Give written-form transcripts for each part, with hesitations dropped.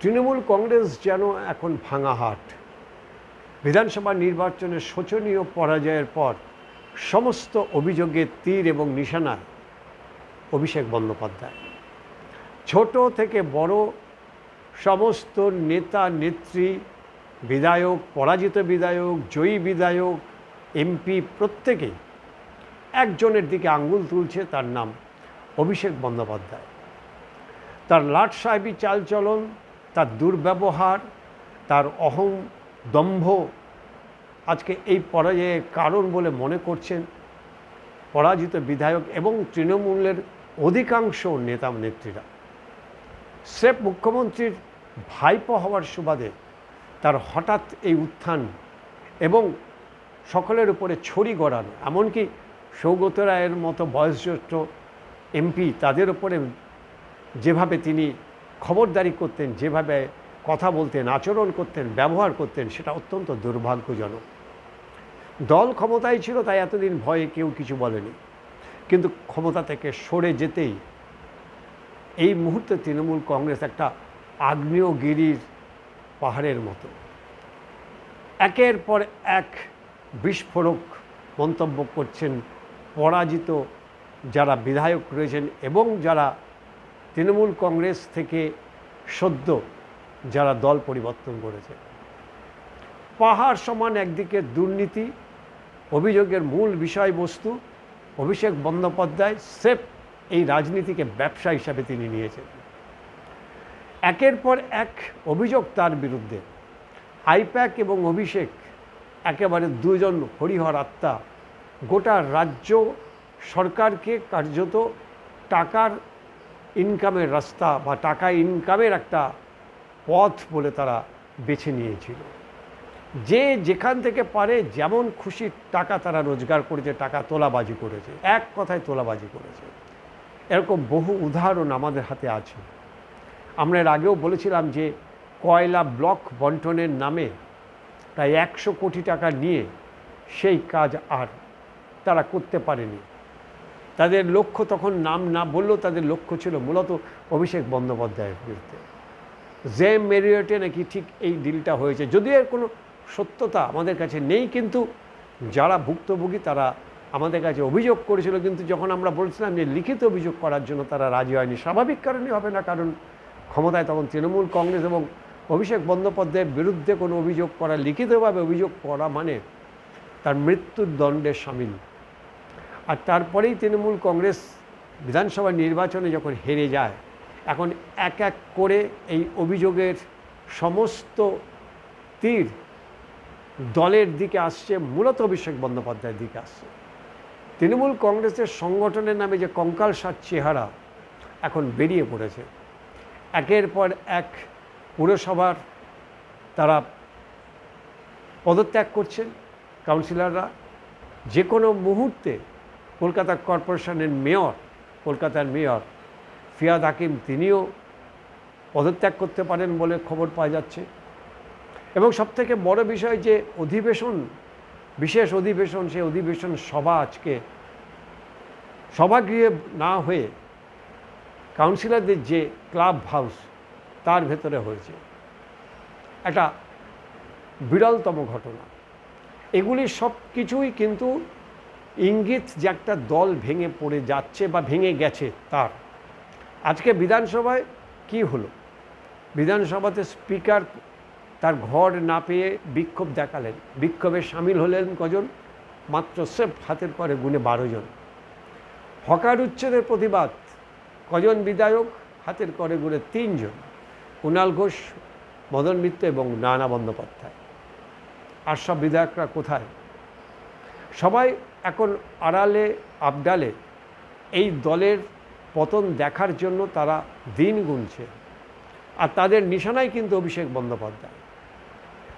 তৃণমূল কংগ্রেস যেন এখন ভাঙা হাট। বিধানসভা নির্বাচনের শোচনীয় পরাজয়ের পর সমস্ত অভিযোগের তীর এবং নিশানায় অভিষেক বন্দ্যোপাধ্যায়। ছোট থেকে বড় সমস্ত নেতা নেত্রী, বিধায়ক, পরাজিত বিধায়ক, জয়ী বিধায়ক, এমপি প্রত্যেকেই একজনের দিকে আঙ্গুল তুলছে, তার নাম অভিষেক বন্দ্যোপাধ্যায়। তার লাট সাহেবী চালচলন, তার দুর্ব্যবহার, তার অহং দম্ভ আজকে এই পরাজয়ের কারণ বলে মনে করছেন পরাজিত বিধায়ক এবং তৃণমূলের অধিকাংশ নেতা নেত্রীরা। স্রেফ মুখ্যমন্ত্রীর ভাইপো হওয়ার সুবাদে তার হঠাৎ এই উত্থান এবং সকলের উপরে ছড়ি গড়ানো, এমনকি সৌগত রায়ের মতো বয়োজ্যেষ্ঠ এমপি তাদের উপরে যেভাবে তিনি খবরদারি করতেন, যেভাবে কথা বলতেন, আচরণ করতেন, ব্যবহার করতেন, সেটা অত্যন্ত দুর্ভাগ্যজনক। দল ক্ষমতায় ছিল তাই এতদিন ভয়ে কেউ কিছু বলেনি, কিন্তু ক্ষমতা থেকে সরে যেতেই এই মুহূর্তে তৃণমূল কংগ্রেস একটা আগ্নেয়গিরির পাহাড়ের মতো একের পর এক বিস্ফোরক মন্তব্য করছেন পরাজিত যারা বিধায়ক রয়েছেন এবং যারা তৃণমূল কংগ্রেস থেকে সদ্য যারা দল পরিবর্তন করেছে। পাহাড় সমান একদিকে দুর্নীতি, অভিযোগের মূল বিষয়বস্তু অভিষেক বন্দ্যোপাধ্যায় স্রেফ এই রাজনীতিকে ব্যবসা হিসাবে তিনি নিয়েছেন। একের পর এক অভিযোগ তার বিরুদ্ধে। আইপ্যাক এবং অভিষেক একেবারে দুজন হরিহর আত্মা, গোটা রাজ্য সরকারকে কার্যত টাকার ইনকামের রাস্তা বা টাকা ইনকামের একটা পথ বলে তারা বেছে নিয়েছিল। যে যেখান থেকে পারে যেমন খুশি টাকা তারা রোজগার করেছে, টাকা তোলাবাজি করেছে, এক কথায় তোলাবাজি করেছে। এরকম বহু উদাহরণ আমাদের হাতে আছে। আমরা এর আগেও বলেছিলাম যে কয়লা ব্লক বন্টনের নামে প্রায় 100 কোটি টাকা নিয়ে সেই কাজ আর তারা করতে পারেনি। তাদের লক্ষ্য তখন নাম না বললেও তাদের লক্ষ্য ছিল মূলত অভিষেক বন্দ্যোপাধ্যায়ের বিরুদ্ধে। জেম মেরিয়টে নাকি ঠিক এই ডিলটা হয়েছে, যদিও এর কোনো সত্যতা আমাদের কাছে নেই, কিন্তু যারা ভুক্তভোগী তারা আমাদের কাছে অভিযোগ করেছিল। কিন্তু যখন আমরা বলছিলাম যে লিখিত অভিযোগ করার জন্য তারা রাজি হয়নি, স্বাভাবিক কারণে হবে না, কারণ ক্ষমতায় তখন তৃণমূল কংগ্রেস এবং অভিষেক বন্দ্যোপাধ্যায়ের বিরুদ্ধে কোনো অভিযোগ করা, লিখিতভাবে অভিযোগ করা মানে তার মৃত্যুর দণ্ডে সামিল। আর তারপরেই তৃণমূল কংগ্রেস বিধানসভা নির্বাচনে যখন হেরে যায়, এখন এক এক করে এই অভিযোগের সমস্ত তীর দলের দিকে আসছে, মূলত অভিষেক বন্দ্যোপাধ্যায়ের দিকে আসছে। তৃণমূল কংগ্রেসের সংগঠনের নামে যে কঙ্কালসার চেহারা এখন বেরিয়ে পড়েছে। একের পর এক পুরসভার তারা পদত্যাগ করছেন কাউন্সিলররা। যে কোনো মুহূর্তে কলকাতা কর্পোরেশনের মেয়র, কলকাতার মেয়র ফিয়াদ হাকিম, তিনিও পদত্যাগ করতে পারেন বলে খবর পাওয়া যাচ্ছে। এবং সবথেকে বড় বিষয় যে অধিবেশন, বিশেষ অধিবেশন, সেই অধিবেশন সভা আজকে সভাগৃহে না হয়ে কাউন্সিলরদের যে ক্লাব হাউস তার ভেতরে হয়েছে। একটা বিরলতম ঘটনা। এগুলি সব কিছুই কিন্তু ইঙ্গিত যে একটা দল ভেঙে পড়ে যাচ্ছে বা ভেঙে গেছে তার। আজকে বিধানসভায় কি হলো? বিধানসভাতে স্পিকার তার ঘর না পেয়ে বিক্ষোভ দেখালেন। বিক্ষোভে সামিল হলেন কজন? মাত্র স্রেফ হাতের পরে গুনে 12 জন। হকার উচ্ছেদের প্রতিবাদ কজন বিধায়ক? হাতের করে গুনে 3 জন, কুণাল ঘোষ, মদন মিত্র এবং নানা বন্দ্যোপাধ্যায়। আর সব বিধায়করা কোথায়? সবাই এখন আড়ালে আবডালে এই দলের পতন দেখার জন্য তারা দিন গুনছে। আর তাদের নিশানায় কিন্তু অভিষেক বন্দ্যোপাধ্যায়।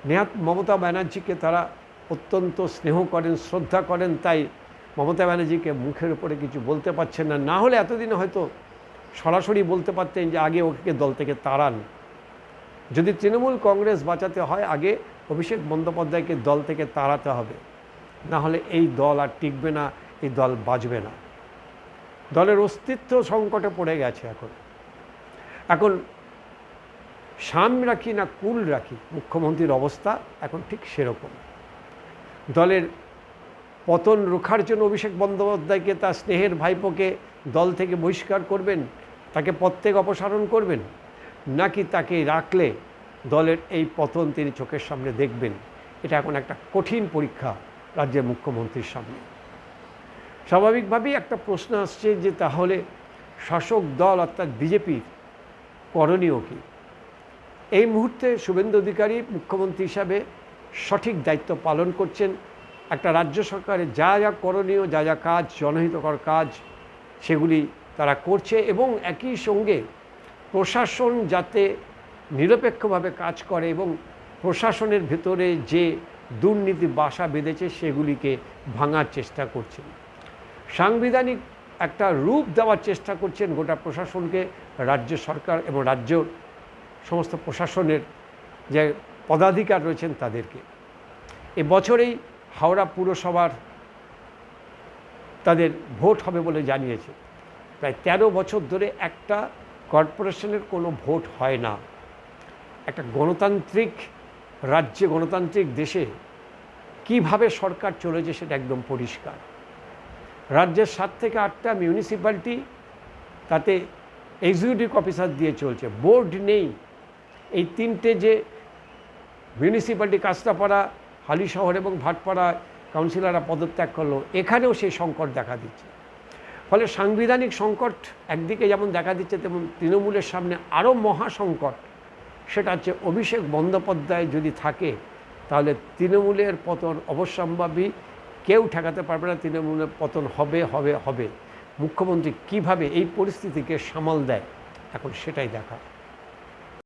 নেহাত মমতা ব্যানার্জিকে তারা অত্যন্ত স্নেহ করেন, শ্রদ্ধা করেন, তাই মমতা ব্যানার্জিকে মুখের উপরে কিছু বলতে পারছেন না। না হলে এতদিনে হয়তো সরাসরি বলতে পারতেন যে আগে ওকে দল থেকে তাড়ান। যদি তৃণমূল কংগ্রেস বাঁচাতে হয় আগে অভিষেক বন্দ্যোপাধ্যায়কে দল থেকে তাড়াতে হবে, না হলে এই দল আর টিকবে না, এই দল বাঁচবে না। দলের অস্তিত্ব সংকটে পড়ে গেছে এখন। সাম রাখি না কুল রাখি, মুখ্যমন্ত্রীর অবস্থা এখন ঠিক সেরকম। দলের পতন রোখার জন্য অভিষেক বন্দ্যোপাধ্যায়কে, তার স্নেহের ভাইপোকে দল থেকে বহিষ্কার করবেন, তাকে পদ থেকে অপসারণ করবেন, নাকি তাকে রাখলে দলের এই পতন তিনি চোখের সামনে দেখবেন? এটা এখন একটা কঠিন পরীক্ষা রাজ্যের মুখ্যমন্ত্রীর সামনে। স্বাভাবিকভাবেই একটা প্রশ্ন আসছে যে তাহলে শাসক দল অর্থাৎ বিজেপির করণীয় কী? এই মুহূর্তে শুভেন্দু অধিকারী মুখ্যমন্ত্রী হিসাবে সঠিক দায়িত্ব পালন করছেন। একটা রাজ্য সরকারের যা যা করণীয়, যা যা কাজ, জনহিতকর কাজ, সেগুলি তারা করছে এবং একই সঙ্গে প্রশাসন যাতে নিরপেক্ষভাবে কাজ করে এবং প্রশাসনের ভেতরে যে দুর্নীতি বাসা বেঁধেছে সেগুলিকে ভাঙার চেষ্টা করছেন। সাংবিধানিক একটা রূপ দেওয়ার চেষ্টা করছেন গোটা প্রশাসনকে, রাজ্য সরকার এবং রাজ্য সমস্ত প্রশাসনের যে পদাধিকার রয়েছেন তাদেরকে। এবছরেই হাওড়া পুরসভার তাদের ভোট হবে বলে জানিয়েছে। প্রায় 13 বছর ধরে একটা কর্পোরেশনের কোনো ভোট হয় না। একটা গণতান্ত্রিক রাজ্যে, গণতান্ত্রিক দেশে কিভাবে সরকার চলেছে সেটা একদম পরিষ্কার। রাজ্যের 7 থেকে 8টা মিউনিসিপ্যালিটি, তাতে এক্সিকিউটিভ অফিসার দিয়ে চলছে, বোর্ড নেই। এই 3টে যে মিউনিসিপ্যালিটি, কাঁচরাপাড়া, হালিশহর এবং ভাটপাড়া কাউন্সিলররা পদত্যাগ করলো, এখানেও সেই সংকট দেখা দিচ্ছে। ফলে সাংবিধানিক সংকট একদিকে যেমন দেখা দিচ্ছে, তেমন তৃণমূলের সামনে আরও মহা সংকট। সেটা হচ্ছে অভিষেক বন্দ্যোপাধ্যায় যদি থাকে তাহলে তৃণমূলের পতন অবশ্যম্ভাবী, কেউ ঠেকাতে পারবে না। তৃণমূলের পতন হবে হবে হবে। মুখ্যমন্ত্রী কিভাবে এই পরিস্থিতিকে সামাল দেয়, এখন সেটাই দেখা।